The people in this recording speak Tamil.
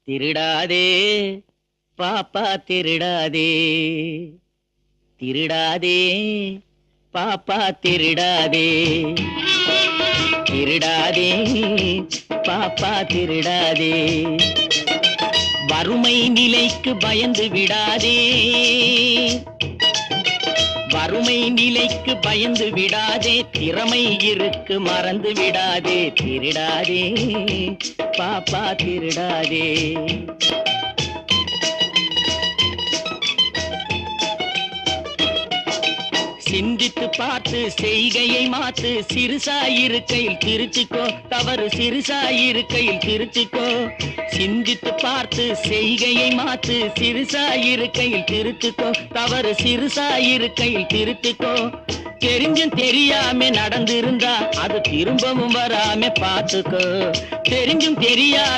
திருடாதே பாப்பா திருடாதே, திருடாதே பாப்பா திருடாதே, திருடாதே பாப்பா திருடாதே. வறுமை நிலைக்கு பயந்து விடாதே, வறுமை நிலைக்கு பயந்து விடாதே, திறமை இருக்கு மறந்து விடாதே. திருடாதே பாப்பா திருடாதே. சிந்தித்து பார்த்து செய்கையை மாத்து, சிறுசாயிருக்கையில் திருச்சிக்கோ, தவறு சிறுசாயிருக்கையில் திருச்சிக்கோ. சிந்தித்து பார்த்து செய்கையை மாத்து, சிறுசாயிருக்கையில் திருச்சிக்கோ, தவறு சிறுசாயிருக்கையில் திருச்சிக்கோ. தெரிஞ்சும் தெரியாம நடந்திருந்தா அது திரும்பவும் வராம பார்த்துக்கோ. தெரிஞ்சும் தெரியாம